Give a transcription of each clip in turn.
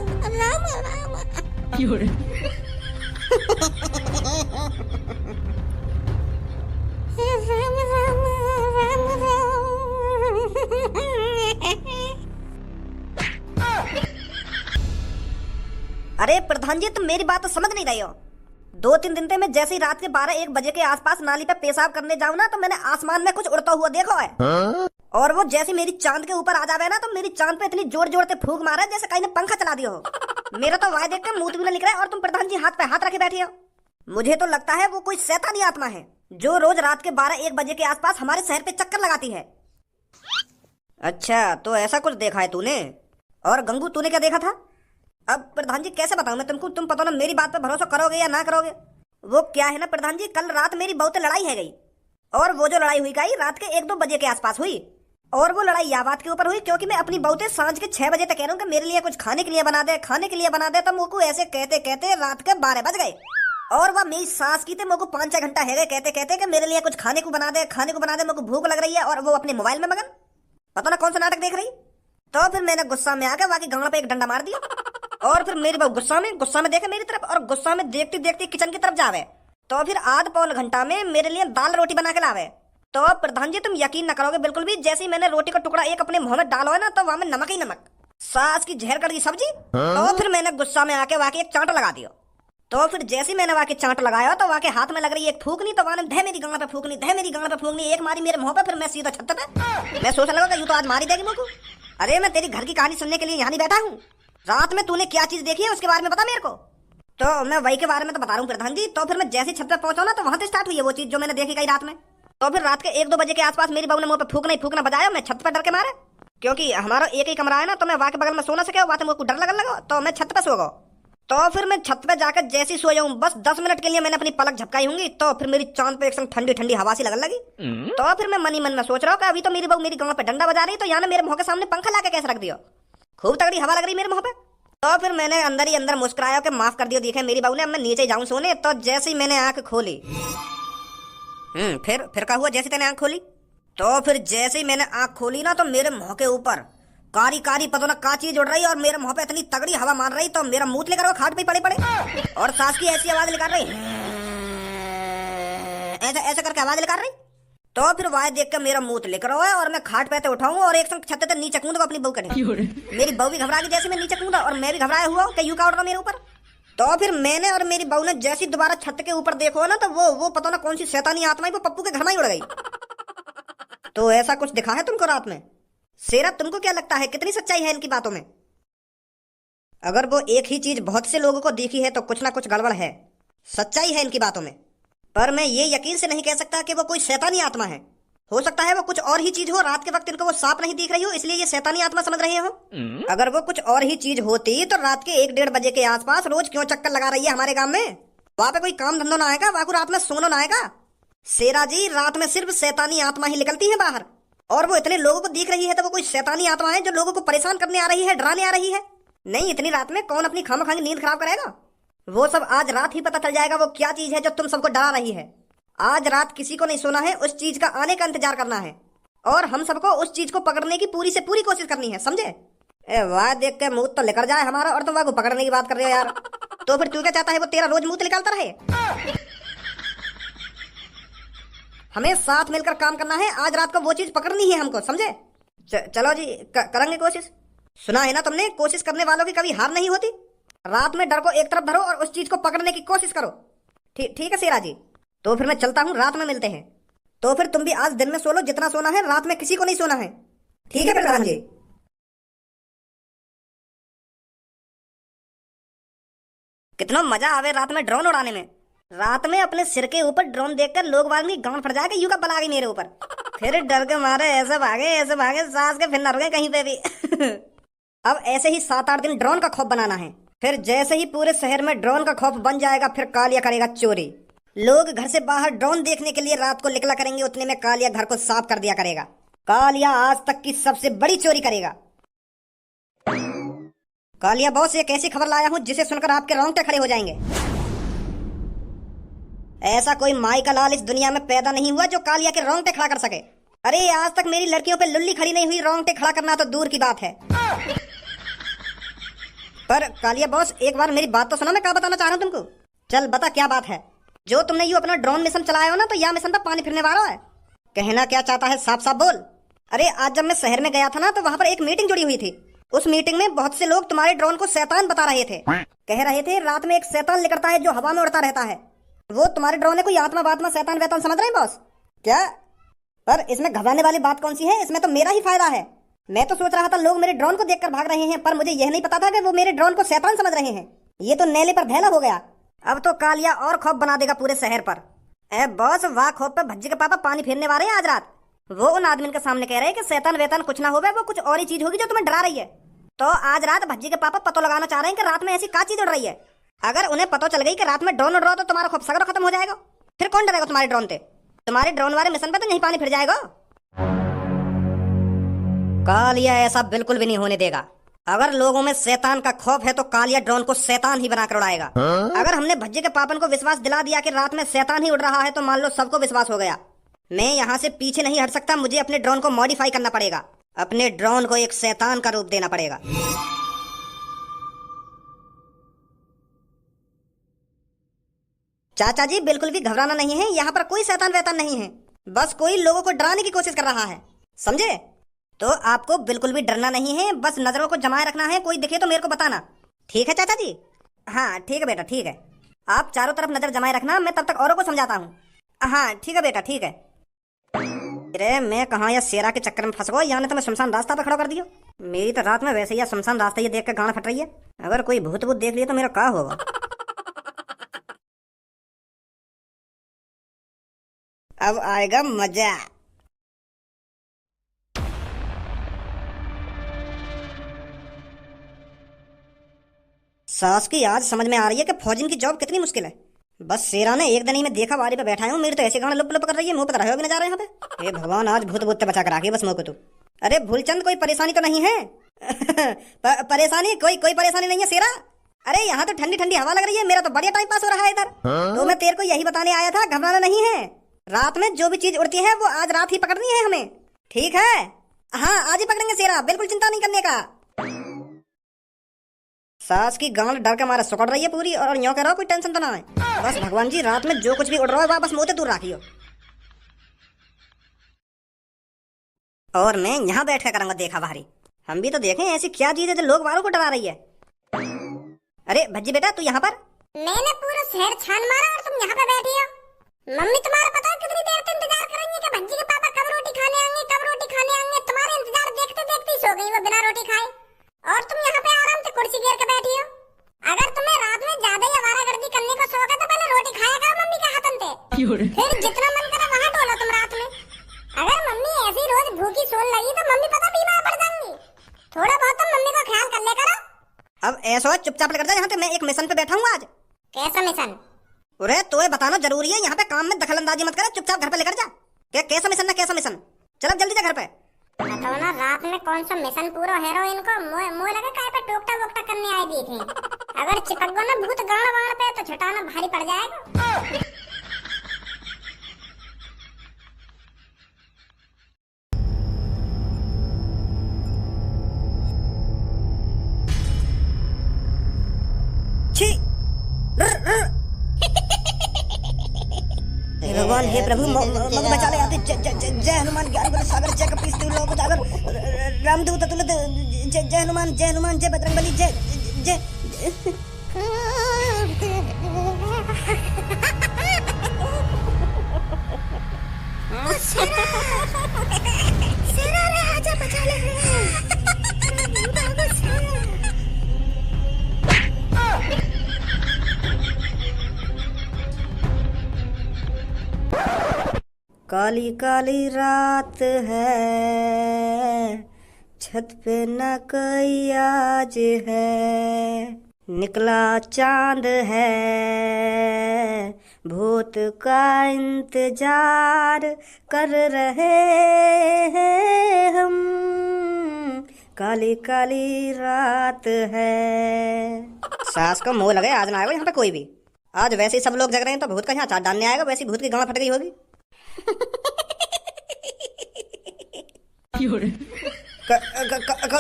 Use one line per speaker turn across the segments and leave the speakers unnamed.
राम राम। राम राम राम राम।
अरे प्रधान जी, तुम मेरी बात तो समझ नहीं रहे हो। 2-3 दिन से मैं जैसे ही रात के 12-1 बजे के आसपास नाली पे पेशाब करने जाऊं ना, तो मैंने आसमान में कुछ उड़ता हुआ देखा है। और वो जैसे मेरी चांद के ऊपर आ जावे ना, तो मेरी चांद पे इतनी जोर जोर से फूंक मारा जैसे कहीं ने पंखा चला दिया हो। मेरा तो वाय देख के मुंह भी ना निकला है, और तुम प्रधान जी हाथ पे हाथ रखे बैठे हो। मुझे तो लगता है वो कोई शैतानी आत्मा है जो रोज रात के 12-1 बजे के आसपास हमारे शहर पे चक्कर लगाती है। अच्छा, तो ऐसा कुछ देखा है तूने? और गंगू, तूने क्या देखा था? अब प्रधान जी कैसे बताऊं मैं तुमको, तुम पता ना मेरी बात पे भरोसा करोगे या ना करोगे। वो क्या है ना प्रधान जी, कल रात मेरी बहुत लड़ाई है गई, और वो जो लड़ाई हुई गई रात के 1-2 बजे के आसपास हुई। और वो लड़ाई या बात के ऊपर हुई क्योंकि मैं अपनी बहुते सांझ के 6 बजे तक कह रहा हूँ कि मेरे लिए कुछ खाने के लिए बना दे, खाने के लिए बना दे। तो मुझको ऐसे कहते कहते रात के 12 बज गए, और वह मेरी सास की थे मुझको 5-6 घंटा है गए कहते कहते कि मेरे लिए कुछ खाने को बना दे, खाने को बना दे, मुझको भूख लग रही है। और वो अपने मोबाइल में मगन, पता ना कौन सा नाटक देख रही। तो फिर मैंने गुस्सा में आकर वाकई गांव पे एक डंडा मार दिया, और फिर मेरी बहू गुस्सा में देखे मेरी तरफ, और गुस्सा में देखती देखती किचन की तरफ जावे। तो फिर आध पौन घंटा में मेरे लिए दाल रोटी बना के लावे। तो प्रधान जी, तुम यकीन न करोगे बिल्कुल भी, जैसे ही मैंने रोटी का टुकड़ा एक अपने मुंह में डाला है ना, तो वहां में नमक ही नमक, सास की जहर कड़ की सब्जी। तो फिर मैंने गुस्सा में आके वाकई एक चांट लगा दिया। तो फिर जैसे मैंने वाकई चांट लगाया तो वाकई हाथ में लग रही एक फूकनी, तो वहां धे मेरी गांड पे फूकनी, धे मेरी गांड पे फूकनी, एक मारी मेरे मुंह पे। फिर मैं सीधा छत पे, मैं सोचने लगा यूं तो आज मारी देगी मुझको। अरे मैं तेरी घर की कहानी सुनने के लिए यहाँ नहीं बैठा हूँ। रात में तूने क्या चीज देखी है उसके बारे में बता मेरे को। तो मैं वही के बारे में तो बता रहा हूँ प्रधान जी। तो फिर मैं जैसे छत पे पहुंचा ना, तो वहां से स्टार्ट हुई है वो चीज जो मैंने देखी कई रात में। तो फिर रात के 1-2 बजे के आसपास मेरी बहू ने मुंह पे फूकना ही फूकना बजाया। मैं छत पे डर के मारे, क्योंकि हमारा एक ही कमरा है ना, तो मैं वहां के बगल में सो ना सके, वहां से मुझको डर लगने लगा। तो मैं छत पे सो गया। तो फिर मैं छत पे जाकर जैसी सोया हूँ, बस 10 मिनट के लिए मैंने अपनी पलक झपकाई होंगी, तो फिर मेरी चांद पे एक संग ठंडी ठंडी हवा सी लगने लगी। तो फिर मैं मनी मन में सोच रहा हूँ कि अभी तो मेरी बहू मेरी गांव पे डंडा बजा रही, तो यहाँ मेरे मुंह के सामने पंखा लाके कैसे रख दिया। खूब तगड़ी हवा लग रही मेरे मुंह पे। तो फिर मैंने अंदर ही अंदर मुस्कुराया कि माफ कर दियो देखे मेरी बहू ने, अब मैं नीचे जाऊं सोने। तो जैसे ही मैंने आंख खोली, फिर क्या हुआ जैसे तेने आंख खोली? तो फिर जैसे ही मैंने आंख खोली ना, तो मेरे मुंह के ऊपर कारी कारी पता ना का चीज उड़ रही, और मेरे मुंह पे इतनी तगड़ी हवा मार रही, तो मेरा मुंह लेकर वो खाट पे पड़े और सास की ऐसी आवाज निकाल रही, ऐसा ऐसा करके आवाज निकाल रही। तो फिर वहां देख कर मेरा मुंह लेकर हुआ, और मैं खाट पे उठाऊं और एक संग छत से नीचे कूदूंगा अपनी बहू के। मेरी बहू भी घबरा गई जैसे मैं नीचे कूदा, और मैं भी घबराया हुआ कि यूं का उड़ रहा मेरे ऊपर। तो फिर मैंने और मेरी बहू ने जैसी दोबारा छत के ऊपर देखो ना, तो वो पता ना कौन सी शैतानी आत्मा है, वो पप्पू के घर में ही उड़ गई। तो ऐसा कुछ दिखा है तुमको रात में? शेरा, तुमको क्या लगता है कितनी सच्चाई है इनकी बातों में? अगर वो एक ही चीज बहुत से लोगों को दिखी है तो कुछ ना कुछ गड़बड़ है, सच्चाई है इनकी बातों में। पर मैं ये यकीन से नहीं कह सकता कि वो कोई शैतानी आत्मा है। हो सकता है वो कुछ और ही चीज हो, रात के वक्त इनको वो सांप नहीं दिख रही हो, इसलिए ये शैतानी आत्मा समझ रहे हो। अगर वो कुछ और ही चीज होती तो रात के 1-1:30 बजे के आसपास रोज क्यों चक्कर लगा रही है हमारे गांव में? वहां पे कोई काम धंधो ना आएगा, वहां को रात में सोना ना आएगा। शेरा जी, रात में सिर्फ शैतानी आत्मा ही निकलती है बाहर, और वो इतने लोगों को दिख रही है तो वो कोई शैतानी आत्मा है जो लोगों को परेशान करने आ रही है, डराने आ रही है। नहीं, इतनी रात में कौन अपनी खामखांगी नींद खराब करेगा? वो सब आज रात ही पता चल जाएगा वो क्या चीज है जो तुम सबको डरा रही है। आज रात किसी को नहीं सोना है, उस चीज का आने का इंतजार करना है, और हम सबको उस चीज को पकड़ने की पूरी से पूरी कोशिश करनी है, समझे? वाह देख के मुंह तो लेकर जाए हमारा, और तुम वह को पकड़ने की बात कर रहे हो यार। तो फिर तू क्या चाहता है वो तेरा रोज मुंह निकालता रहे? हमें साथ मिलकर काम करना है, आज रात को वो चीज पकड़नी है हमको, समझे? चलो जी, करेंगे कोशिश। सुना है ना तुमने, कोशिश करने वालों की कभी हार नहीं होती। रात में डर को एक तरफ धरो और उस चीज को पकड़ने की कोशिश करो। ठीक है शेरा जी, तो फिर मैं चलता हूँ, रात में मिलते हैं। तो फिर तुम भी आज दिन में सो लो जितना सोना है, रात में किसी को नहीं सोना है। ठीक है प्रधान जी। कितना मजा आवे रात में ड्रोन उड़ाने में। रात में अपने सिर के ऊपर ड्रोन देखकर लोग वाली गांड फट जाएगा, यूं का बला गई मेरे ऊपर। फिर डर के मारे ऐसे भागे सास के फिर न रुके कहीं पे भी। अब ऐसे ही 7-8 दिन ड्रोन का खौफ बनाना है। फिर जैसे ही पूरे शहर में ड्रोन का खौफ बन जाएगा, फिर कालिया करेगा चोरी। लोग घर से बाहर ड्रोन देखने के लिए रात को निकला करेंगे, उतने में कालिया घर को साफ कर दिया करेगा। कालिया आज तक की सबसे बड़ी चोरी करेगा। कालिया बॉस, एक ऐसी खबर लाया हूँ जिसे सुनकर आपके रोंगटे खड़े हो जाएंगे। ऐसा कोई माई का लाल इस दुनिया में पैदा नहीं हुआ जो कालिया के रोंगटे खड़ा कर सके। अरे आज तक मेरी लड़कियों पे लुल्ली खड़ी नहीं हुई, रोंगटे खड़ा करना तो दूर की बात है। पर कालिया बॉस, एक बार मेरी बात तो सुनो, मैं क्या बताना चाह रहा हूँ तुमको। चल बता क्या बात है। जो तुमने यू अपना ड्रोन मिशन चलाया हो ना, तो यह मिशन पे पानी फिरने वाला है। कहना क्या चाहता है, साफ साफ बोल। अरे आज जब मैं शहर में गया था ना, तो वहाँ पर एक मीटिंग जुड़ी हुई थी। उस मीटिंग में बहुत से लोग तुम्हारे ड्रोन को शैतान बता रहे थे। कह रहे थे रात में एक शैतान निकलता है जो हवा में उड़ता रहता है। वो तुम्हारे ड्रोन है कोई आत्मा वात्मा शैतान वैतान समझ रहे हैं बॉस क्या? पर इसमें घबराने वाली बात कौन सी है, इसमें तो मेरा ही फायदा है। मैं तो सोच रहा था लोग मेरे ड्रोन को देखकर भाग रहे हैं, पर मुझे यह नहीं पता था कि वो मेरे ड्रोन को शैतान समझ रहे हैं। ये तो नेले पर धैला हो गया। अब तो कालिया और खौफ बना देगा पूरे शहर पर। ए बॉस, वाह खौफ पे भज्जी के पापा पानी फेरने वाले हैं आज रात। वो उन आदमी के सामने कह रहे हैं कि शैतान वेतान कुछ ना होवे, वो कुछ और ही चीज होगी जो तुम्हें डरा रही है। तो आज रात भज्जी के पापा पतो लगाना चाह रहे हैं कि रात में ऐसी क्या चीज उड़ रही है। अगर उन्हें पता चल गई कि रात में ड्रोन उड़ रहा हो, तो तुम्हारा खौफ सगरो खत्म हो जाएगा। फिर कौन डरेगा तुम्हारे ड्रोन पे? तुम्हारे ड्रोन वाले मिशन पे तो नहीं पानी फिर जाएगा। कालिया ऐसा बिल्कुल भी नहीं होने देगा। अगर लोगों में शैतान का खौफ है तो कालिया ड्रोन को शैतान ही बनाकर उड़ाएगा। अगर हमने भज्जे के पापन को विश्वास दिला दिया कि रात में शैतान ही उड़ रहा है, तो मान लो सबको विश्वास हो गया। मैं यहाँ से पीछे नहीं हट सकता, मुझे अपने ड्रोन को मॉडिफाई करना पड़ेगा। अपने ड्रोन को एक शैतान का रूप देना पड़ेगा। चाचा जी बिल्कुल भी घबराना नहीं है, यहाँ पर कोई शैतान वैतान नहीं है। बस कोई लोगों को डराने की कोशिश कर रहा है, समझे? तो आपको बिल्कुल भी डरना नहीं है, बस नजरों को जमाए रखना है। कोई दिखे तो मेरे को बताना, ठीक है चाचा जी? हाँ ठीक है बेटा, ठीक है। आप चारों तरफ नजर जमाए रखना, मैं तब तक औरों को समझाता हूँ। हाँ ठीक है बेटा, ठीक है। अरे मैं कहाँ या शेरा के चक्कर में फंस गया, यहाँ ने तो मैं शमशान रास्ता पर खड़ा कर दियो। मेरी तो रात में वैसे ही शमशान रास्ता ये देख कर गाना फट रही है। अगर कोई भूत भूत देख लिया तो मेरा क्या होगा? अब आएगा मजा। सास की आज समझ में आ रही है कि फौजिन की जॉब कितनी मुश्किल है। बस शेरा ने एक दिन ही मैं देखा वारी पे बैठा हूँ, मेरी तो ऐसे गाना लुप लुप कर रही है, मुंह पर रहे हो नजारा यहाँ पे। हे भगवान, आज भूत भूत बचा कर आके बस मुँह को तू। अरे भूलचंद, कोई परेशानी तो नहीं है? परेशानी कोई परेशानी नहीं है शेरा। अरे यहाँ तो ठंडी ठंडी हवा लग रही है, मेरा तो बढ़िया टाइम पास हो रहा है इधर। तो मैं तेरे को यही बताने आया था, घबराना नहीं है। रात में जो भी चीज उड़ती है वो आज रात ही पकड़नी है हमें, ठीक है? हाँ आज ही पकड़ेंगे शेरा, बिल्कुल चिंता नहीं करने का। सास की गांड डर के मारे सुकड़ रही है पूरी, और यूं कह रहा हो कोई टेंशन तो ना है। बस भगवान जी, रात में जो कुछ भी उड़ रहा है वह बस मुझे दूर रखियो। और मैं यहाँ बैठ कर करूंगा देखा भारी। हम भी तो देखें ऐसी क्या चीज है जो लोग वालों को डरा रही है। अरे भज्जी बेटा, तू यहाँ पर?
मैंने पूरा शहर छान मारा और तुम यहाँ पे बैठी हो। मम्मी तुम्हारा पता है कितनी देर से इंतजार कर रही है कि भज्जी के पापा कब रोटी खाने आएंगे, कब रोटी खाने आएंगे। तुम्हारे इंतजार देखते देखते ही सो गई वो बिना रोटी खाए, और तुम यहाँ पे आराम से कुर्सी घेर के बैठी हो। अगर तुम्हें रात में ज्यादा ही आवारागर्दी करने का शौक है तो पहले रोटी खाया करो मम्मी के हाथन पे, फिर जितना मन करे वहाँ डोलो तुम रात में। अगर मम्मी ऐसी रोज भूखी सोन लगी तो मम्मी पता बीमार पड़ जाएंगी। थोड़ा बहुत तुम मम्मी को ख्याल कर ले करो।
अब ऐसा चुपचाप लग जा, यहाँ पे मैं एक मिशन पे बैठा हूँ आज।
कैसा मिशन?
अरे तो ये बताना जरूरी है, यहाँ पे काम में दखलंदाजी मत करे, चुपचाप घर पे लेकर जा। क्या कैसा मिशन ना कैसा मिशन? चल जल्दी जा घर पे।
बताओ ना रात में कौन सा मिशन पूरा हीरोइन को मुंह लगा काय पे टोकटा वोकटा करने आए दिए थे। अगर चिपक गो ना भूत गाड़ वाड़ पे तो छुटाना भारी पड़ जाएगा।
भगवान हे प्रभु मग बचा ले आते। जय हनुमान ज्ञान गुण सागर जय कपीस तिहु लोक उजागर रामदूत अतुलित जय हनुमान जय बजरंगबली जय जय।
सेना रे आजा बचा ले।
काली काली रात है, छत पे न कोई आज है, निकला चांद है, भूत का इंतजार कर रहे हैं हम, काली काली रात है। सास को मोह लगे आज ना आएगा यहाँ पे कोई भी। आज वैसे ही सब लोग जग रहे हैं तो भूत का यहाँ चाट डालने आएगा, वैसी भूत की गांड फट गई होगी।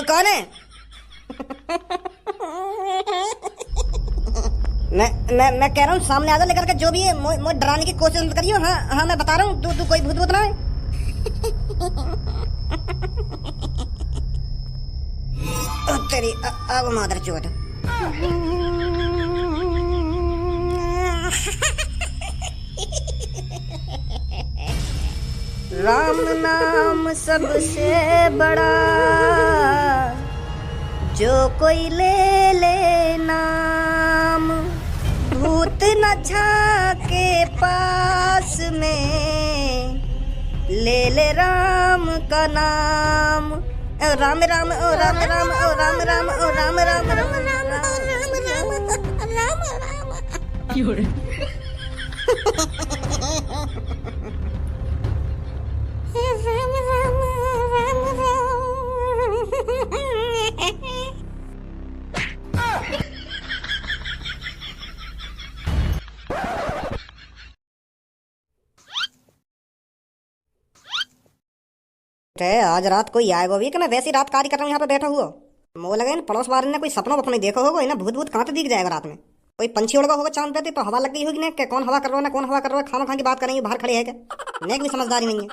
कौन है? मैं कह रहा हूँ सामने आ जा लेकर के, जो भी है मुझे डराने की कोशिश मत करियो। हाँ हाँ मैं बता रहा हूँ, तू कोई भूत भूत ना है। ओ तेरी अब मादर चोट। राम नाम सबसे बड़ा, जो कोई ले ले नाम, भूत न झाके पास में, ले ले राम का नाम। ओ राम राम ओ राम राम ओ राम राम ओ राम राम राम राम आज रात कोई आएगा भी कि मैं वैसी रात कार्य कर रहा हूँ यहाँ पे बैठा हुआ। मोह लगे इन पड़ोस वाले ने कोई सपनों वपने देखा होगा, इन्हें भूत भूत कहाँ से दिख जाएगा रात में। कोई पंछी उड़ गया होगा चांद पे तो हवा लग गई होगी ना, कि कौन हवा कर रहा है ना कौन हवा कर रहा है, खामा खा की बात करेंगे बाहर खड़े है क्या। नेक भी समझदारी नहीं है।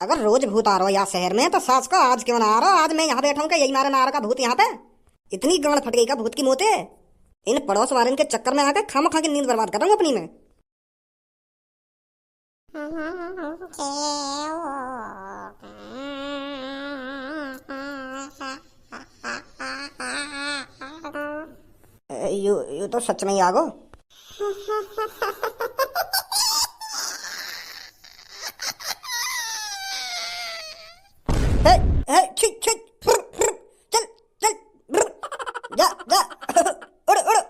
अगर रोज भूत आ रहा हो यहाँ शहर में तो सास का आज क्यों ना आ रहा, आज मैं यहाँ बैठा हूँ क्या, यही मारे ना आ रहा भूत यहाँ पे। इतनी गांड फट गई का भूत की मोते। इन पड़ोस वाले के चक्कर में आकर खामा खा की नींद बर्बाद कर रहा हूँ अपनी में। यू तो सच में ही आगो। छी छी चल चल जा जा उड़ उड़।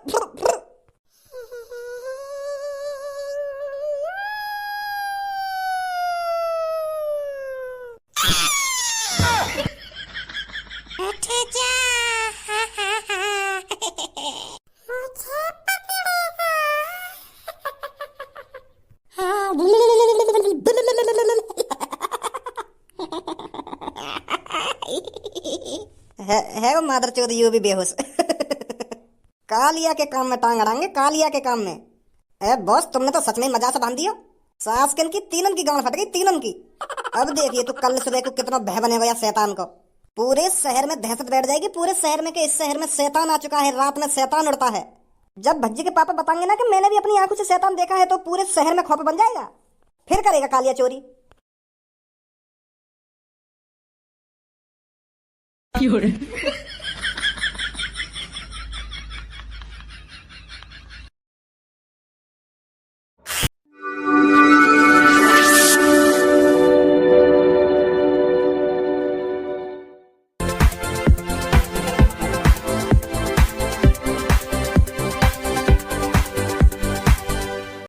है वो मादर चौध यू भी बेहोश। कालिया के काम में टांग अड़ाएंगे, कालिया के काम में। ए बॉस तुमने तो सच में मजा से बांध दिया। सास के की तीनन की गांड फट गई, तीनन की। अब देखिए तू कल सुबह को कितना भय बनेगा या शैतान को। पूरे शहर में दहशत बैठ जाएगी, पूरे शहर में कि इस शहर में शैतान आ चुका है, रात में शैतान उड़ता है। जब भज्जी के पापा बताएंगे ना कि मैंने भी अपनी आंखों से शैतान देखा है, तो पूरे शहर में खौफ बन जाएगा। फिर करेगा कालिया चोरी।